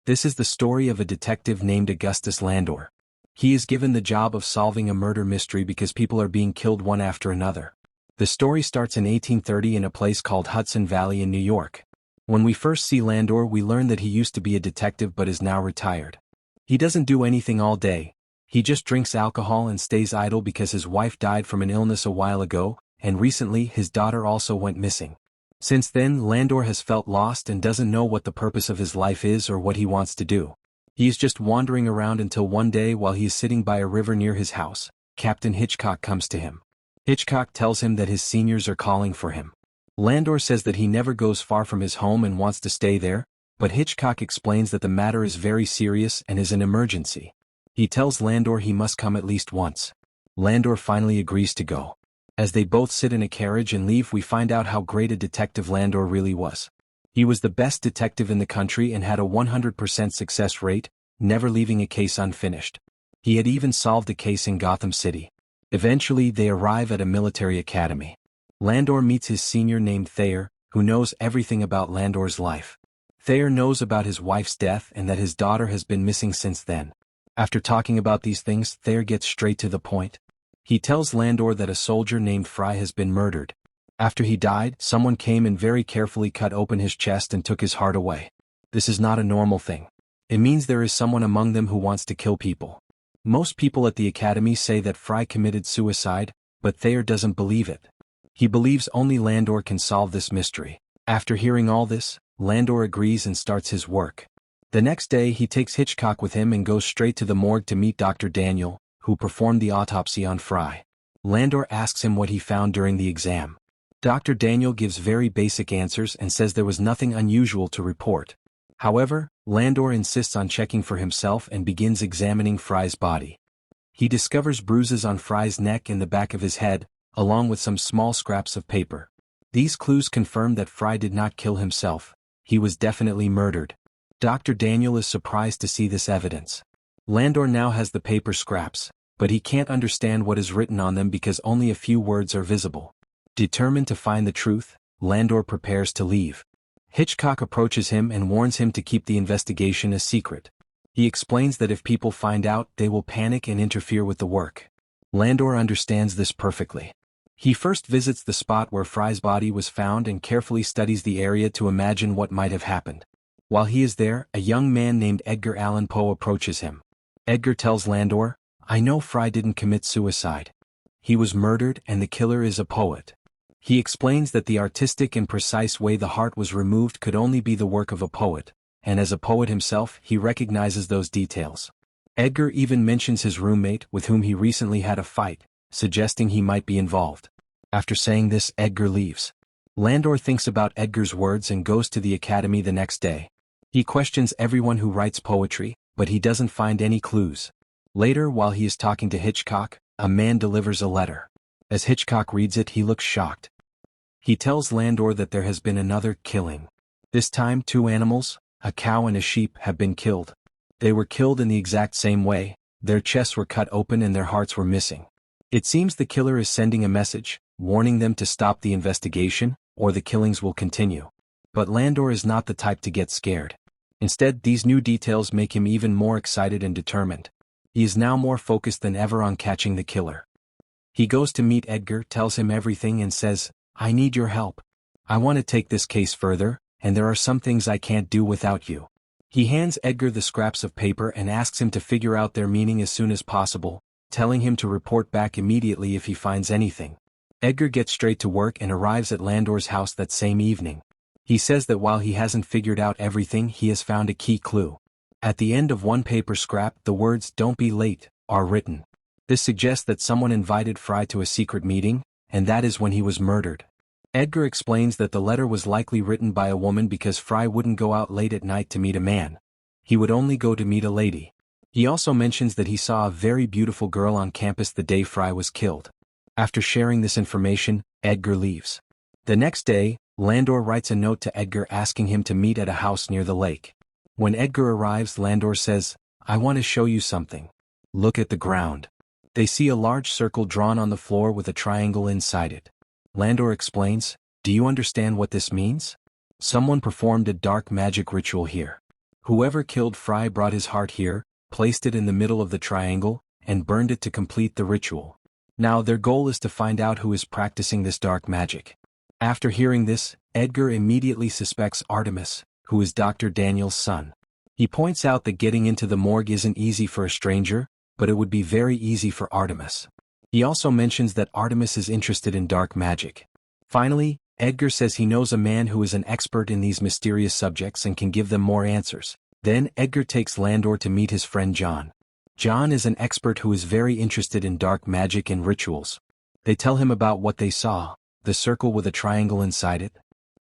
This is the story of a detective named Augustus Landor. He is given the job of solving a murder mystery because people are being killed one after another. The story starts in 1830 in a place called Hudson Valley in New York. When we first see Landor, we learn that he used to be a detective but is now retired. He doesn't do anything all day. He just drinks alcohol and stays idle because his wife died from an illness a while ago, and recently his daughter also went missing. Since then, Landor has felt lost and doesn't know what the purpose of his life is or what he wants to do. He is just wandering around until one day, while he is sitting by a river near his house, Captain Hitchcock comes to him. Hitchcock tells him that his seniors are calling for him. Landor says that he never goes far from his home and wants to stay there, but Hitchcock explains that the matter is very serious and is an emergency. He tells Landor he must come at least once. Landor finally agrees to go. As they both sit in a carriage and leave, we find out how great a detective Landor really was. He was the best detective in the country and had a 100% success rate, never leaving a case unfinished. He had even solved a case in Gotham City. Eventually, they arrive at a military academy. Landor meets his senior named Thayer, who knows everything about Landor's life. Thayer knows about his wife's death and that his daughter has been missing since then. After talking about these things, Thayer gets straight to the point. He tells Landor that a soldier named Fry has been murdered. After he died, someone came and very carefully cut open his chest and took his heart away. This is not a normal thing. It means there is someone among them who wants to kill people. Most people at the academy say that Fry committed suicide, but Thayer doesn't believe it. He believes only Landor can solve this mystery. After hearing all this, Landor agrees and starts his work. The next day, he takes Hitchcock with him and goes straight to the morgue to meet Dr. Daniel, who performed the autopsy on Fry. Landor asks him what he found during the exam. Dr. Daniel gives very basic answers and says there was nothing unusual to report. However, Landor insists on checking for himself and begins examining Fry's body. He discovers bruises on Fry's neck and the back of his head, along with some small scraps of paper. These clues confirm that Fry did not kill himself. He was definitely murdered. Dr. Daniel is surprised to see this evidence. Landor now has the paper scraps, but he can't understand what is written on them because only a few words are visible. Determined to find the truth, Landor prepares to leave. Hitchcock approaches him and warns him to keep the investigation a secret. He explains that if people find out, they will panic and interfere with the work. Landor understands this perfectly. He first visits the spot where Fry's body was found and carefully studies the area to imagine what might have happened. While he is there, a young man named Edgar Allan Poe approaches him. Edgar tells Landor, "I know Fry didn't commit suicide. He was murdered and the killer is a poet." He explains that the artistic and precise way the heart was removed could only be the work of a poet, and as a poet himself, he recognizes those details. Edgar even mentions his roommate with whom he recently had a fight, suggesting he might be involved. After saying this, Edgar leaves. Landor thinks about Edgar's words and goes to the academy the next day. He questions everyone who writes poetry, but he doesn't find any clues. Later, while he is talking to Hitchcock, a man delivers a letter. As Hitchcock reads it, he looks shocked. He tells Landor that there has been another killing. This time, 2 animals, a cow and a sheep, have been killed. They were killed in the exact same way. Their chests were cut open and their hearts were missing. It seems the killer is sending a message, warning them to stop the investigation, or the killings will continue. But Landor is not the type to get scared. Instead, these new details make him even more excited and determined. He is now more focused than ever on catching the killer. He goes to meet Edgar, tells him everything and says, "I need your help. I want to take this case further, and there are some things I can't do without you." He hands Edgar the scraps of paper and asks him to figure out their meaning as soon as possible, telling him to report back immediately if he finds anything. Edgar gets straight to work and arrives at Landor's house that same evening. He says that while he hasn't figured out everything, he has found a key clue. At the end of one paper scrap, the words "Don't be late" are written. This suggests that someone invited Fry to a secret meeting, and that is when he was murdered. Edgar explains that the letter was likely written by a woman because Fry wouldn't go out late at night to meet a man. He would only go to meet a lady. He also mentions that he saw a very beautiful girl on campus the day Fry was killed. After sharing this information, Edgar leaves. The next day, Landor writes a note to Edgar asking him to meet at a house near the lake. When Edgar arrives, Landor says, "I want to show you something. Look at the ground." They see a large circle drawn on the floor with a triangle inside it. Landor explains, "Do you understand what this means? Someone performed a dark magic ritual here." Whoever killed Fry brought his heart here, placed it in the middle of the triangle, and burned it to complete the ritual. Now their goal is to find out who is practicing this dark magic. After hearing this, Edgar immediately suspects Artemis, who is Dr. Daniel's son. He points out that getting into the morgue isn't easy for a stranger, but it would be very easy for Artemis. He also mentions that Artemis is interested in dark magic. Finally, Edgar says he knows a man who is an expert in these mysterious subjects and can give them more answers. Then Edgar takes Landor to meet his friend John. John is an expert who is very interested in dark magic and rituals. They tell him about what they saw, the circle with a triangle inside it.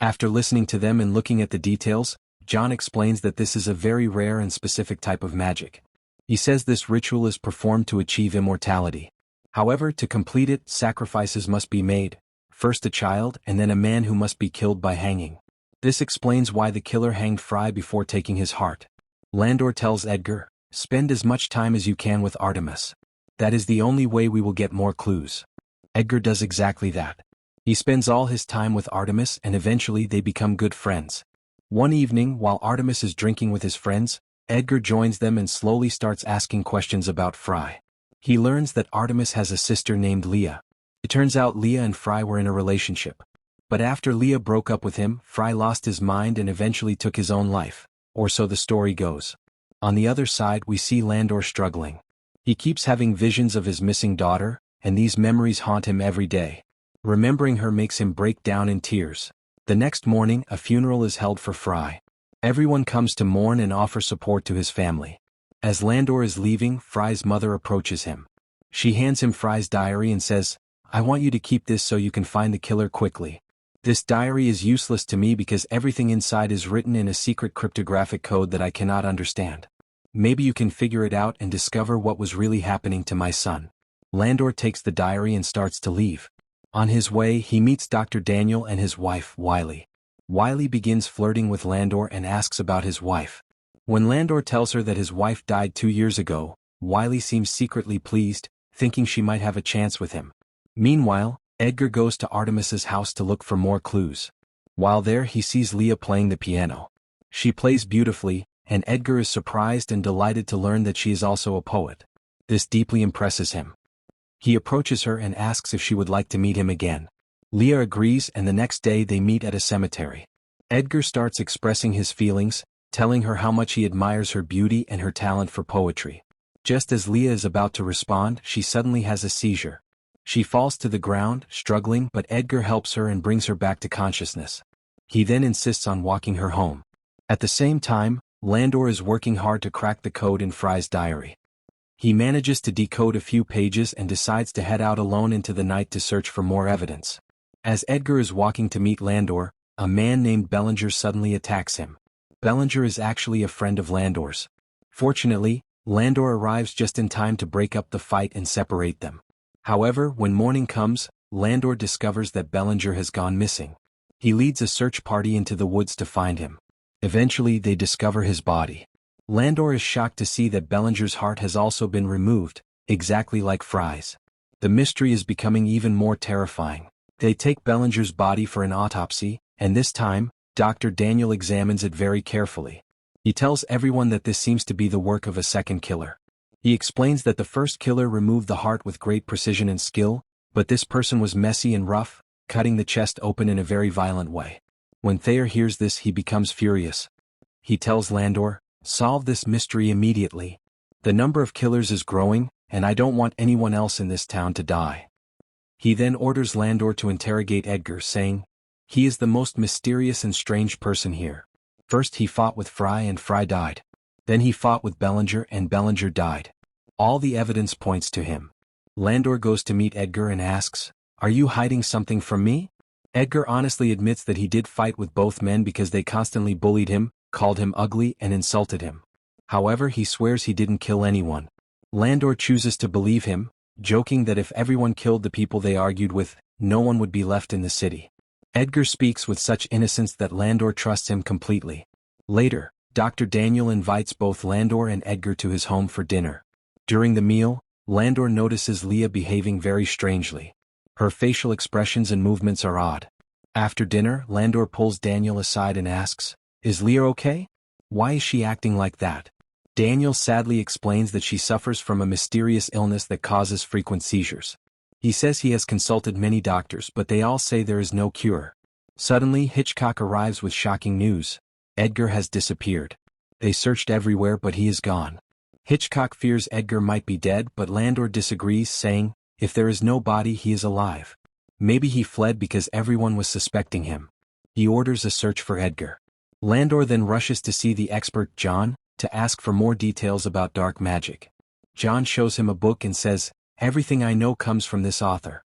After listening to them and looking at the details, John explains that this is a very rare and specific type of magic. He says this ritual is performed to achieve immortality. However, to complete it, sacrifices must be made, first a child and then a man who must be killed by hanging. This explains why the killer hanged Fry before taking his heart. Landor tells Edgar, "Spend as much time as you can with Artemis. That is the only way we will get more clues." Edgar does exactly that. He spends all his time with Artemis and eventually they become good friends. One evening, while Artemis is drinking with his friends, Edgar joins them and slowly starts asking questions about Fry. He learns that Artemis has a sister named Leah. It turns out Leah and Fry were in a relationship. But after Leah broke up with him, Fry lost his mind and eventually took his own life, or so the story goes. On the other side, we see Landor struggling. He keeps having visions of his missing daughter, and these memories haunt him every day. Remembering her makes him break down in tears. The next morning, a funeral is held for Fry. Everyone comes to mourn and offer support to his family. As Landor is leaving, Fry's mother approaches him. She hands him Fry's diary and says, "I want you to keep this so you can find the killer quickly. This diary is useless to me because everything inside is written in a secret cryptographic code that I cannot understand. Maybe you can figure it out and discover what was really happening to my son." Landor takes the diary and starts to leave. On his way, he meets Dr. Daniel and his wife, Wiley. Wiley begins flirting with Landor and asks about his wife. When Landor tells her that his wife died 2 years ago, Wiley seems secretly pleased, thinking she might have a chance with him. Meanwhile, Edgar goes to Artemis's house to look for more clues. While there, he sees Leah playing the piano. She plays beautifully, and Edgar is surprised and delighted to learn that she is also a poet. This deeply impresses him. He approaches her and asks if she would like to meet him again. Leah agrees and the next day they meet at a cemetery. Edgar starts expressing his feelings, telling her how much he admires her beauty and her talent for poetry. Just as Leah is about to respond, she suddenly has a seizure. She falls to the ground, struggling, but Edgar helps her and brings her back to consciousness. He then insists on walking her home. At the same time, Landor is working hard to crack the code in Fry's diary. He manages to decode a few pages and decides to head out alone into the night to search for more evidence. As Edgar is walking to meet Landor, a man named Bellinger suddenly attacks him. Bellinger is actually a friend of Landor's. Fortunately, Landor arrives just in time to break up the fight and separate them. However, when morning comes, Landor discovers that Bellinger has gone missing. He leads a search party into the woods to find him. Eventually, they discover his body. Landor is shocked to see that Bellinger's heart has also been removed, exactly like Fry's. The mystery is becoming even more terrifying. They take Bellinger's body for an autopsy, and this time, Dr. Daniel examines it very carefully. He tells everyone that this seems to be the work of a second killer. He explains that the first killer removed the heart with great precision and skill, but this person was messy and rough, cutting the chest open in a very violent way. When Thayer hears this, he becomes furious. He tells Landor, "Solve this mystery immediately. The number of killers is growing, and I don't want anyone else in this town to die." He then orders Landor to interrogate Edgar, saying, "He is the most mysterious and strange person here. First he fought with Fry and Fry died. Then he fought with Bellinger and Bellinger died. All the evidence points to him." Landor goes to meet Edgar and asks, "Are you hiding something from me?" Edgar honestly admits that he did fight with both men because they constantly bullied him, called him ugly and insulted him. However, he swears he didn't kill anyone. Landor chooses to believe him, joking that if everyone killed the people they argued with, no one would be left in the city. Edgar speaks with such innocence that Landor trusts him completely. Later, Dr. Daniel invites both Landor and Edgar to his home for dinner. During the meal, Landor notices Leah behaving very strangely. Her facial expressions and movements are odd. After dinner, Landor pulls Daniel aside and asks, "Is Leah okay?" Why is she acting like that? Daniel sadly explains that she suffers from a mysterious illness that causes frequent seizures. He says he has consulted many doctors but they all say there is no cure. Suddenly Hitchcock arrives with shocking news. Edgar has disappeared. They searched everywhere but he is gone. Hitchcock fears Edgar might be dead but Landor disagrees, saying, if there is no body he is alive. Maybe he fled because everyone was suspecting him. He orders a search for Edgar. Landor then rushes to see the expert John, to ask for more details about dark magic. John shows him a book and says, everything I know comes from this author.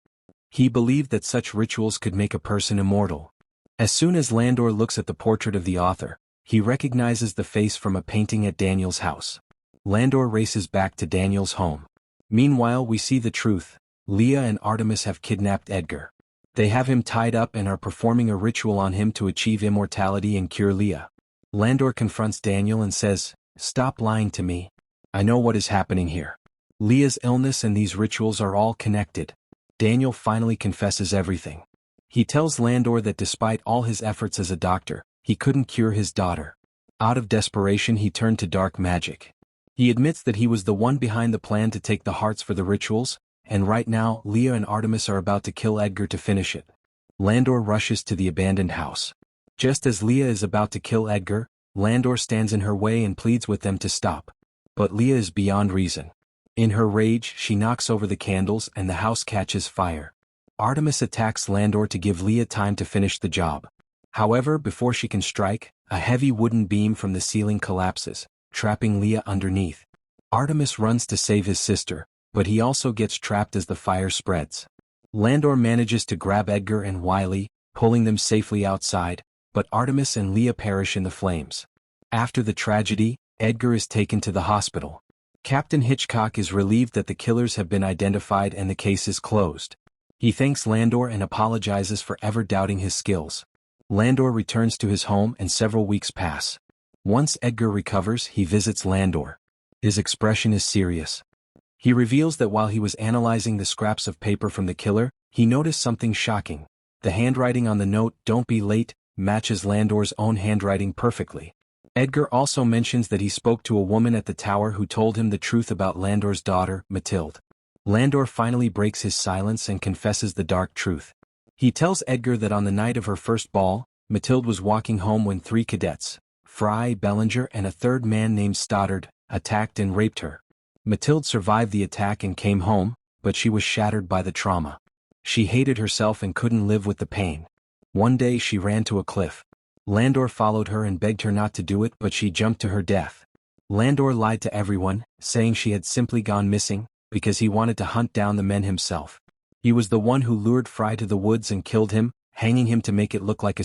He believed that such rituals could make a person immortal. As soon as Landor looks at the portrait of the author, he recognizes the face from a painting at Daniel's house. Landor races back to Daniel's home. Meanwhile we see the truth. Leah and Artemis have kidnapped Edgar. They have him tied up and are performing a ritual on him to achieve immortality and cure Leah. Landor confronts Daniel and says, stop lying to me. I know what is happening here. Leah's illness and these rituals are all connected. Daniel finally confesses everything. He tells Landor that despite all his efforts as a doctor, he couldn't cure his daughter. Out of desperation he turned to dark magic. He admits that he was the one behind the plan to take the hearts for the rituals, and right now Leah and Artemis are about to kill Edgar to finish it. Landor rushes to the abandoned house. Just as Leah is about to kill Edgar, Landor stands in her way and pleads with them to stop. But Leah is beyond reason. In her rage she knocks over the candles and the house catches fire. Artemis attacks Landor to give Leah time to finish the job. However, before she can strike, a heavy wooden beam from the ceiling collapses, trapping Leah underneath. Artemis runs to save his sister, but he also gets trapped as the fire spreads. Landor manages to grab Edgar and Wiley, pulling them safely outside, but Artemis and Leah perish in the flames. After the tragedy, Edgar is taken to the hospital. Captain Hitchcock is relieved that the killers have been identified and the case is closed. He thanks Landor and apologizes for ever doubting his skills. Landor returns to his home and several weeks pass. Once Edgar recovers, he visits Landor. His expression is serious. He reveals that while he was analyzing the scraps of paper from the killer, he noticed something shocking. The handwriting on the note, "Don't be late," matches Landor's own handwriting perfectly. Edgar also mentions that he spoke to a woman at the tower who told him the truth about Landor's daughter, Mathilde. Landor finally breaks his silence and confesses the dark truth. He tells Edgar that on the night of her first ball, Mathilde was walking home when 3 cadets, Fry, Bellinger and a third man named Stoddard, attacked and raped her. Mathilde survived the attack and came home, but she was shattered by the trauma. She hated herself and couldn't live with the pain. One day she ran to a cliff. Landor followed her and begged her not to do it, but she jumped to her death. Landor lied to everyone, saying she had simply gone missing, because he wanted to hunt down the men himself. He was the one who lured Fry to the woods and killed him, hanging him to make it look like a...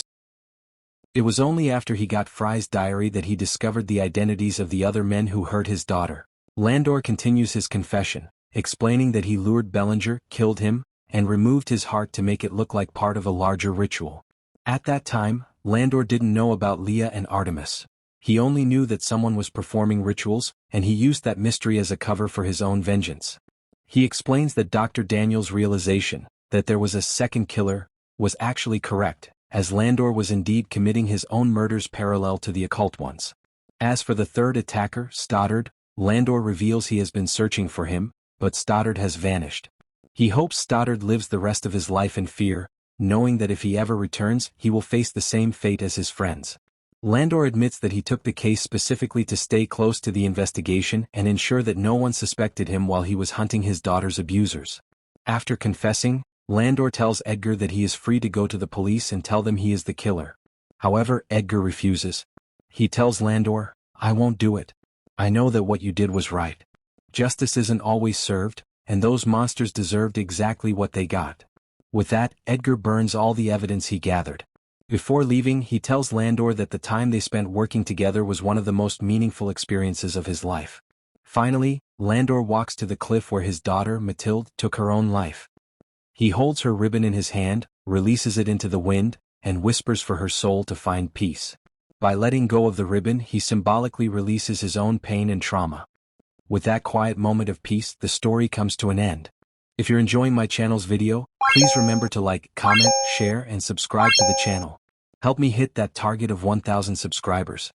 It was only after he got Fry's diary that he discovered the identities of the other men who hurt his daughter. Landor continues his confession, explaining that he lured Bellinger, killed him, and removed his heart to make it look like part of a larger ritual. At that time, Landor didn't know about Leah and Artemis. He only knew that someone was performing rituals, and he used that mystery as a cover for his own vengeance. He explains that Dr. Daniel's realization, that there was a second killer, was actually correct, as Landor was indeed committing his own murders parallel to the occult ones. As for the third attacker, Stoddard, Landor reveals he has been searching for him, but Stoddard has vanished. He hopes Stoddard lives the rest of his life in fear, knowing that if he ever returns, he will face the same fate as his friends. Landor admits that he took the case specifically to stay close to the investigation and ensure that no one suspected him while he was hunting his daughter's abusers. After confessing, Landor tells Edgar that he is free to go to the police and tell them he is the killer. However, Edgar refuses. He tells Landor, "I won't do it. I know that what you did was right. Justice isn't always served, and those monsters deserved exactly what they got." With that, Edgar burns all the evidence he gathered. Before leaving, he tells Landor that the time they spent working together was one of the most meaningful experiences of his life. Finally, Landor walks to the cliff where his daughter, Mathilde, took her own life. He holds her ribbon in his hand, releases it into the wind, and whispers for her soul to find peace. By letting go of the ribbon, he symbolically releases his own pain and trauma. With that quiet moment of peace, the story comes to an end. If you're enjoying my channel's video, please remember to like, comment, share, and subscribe to the channel. Help me hit that target of 1,000 subscribers.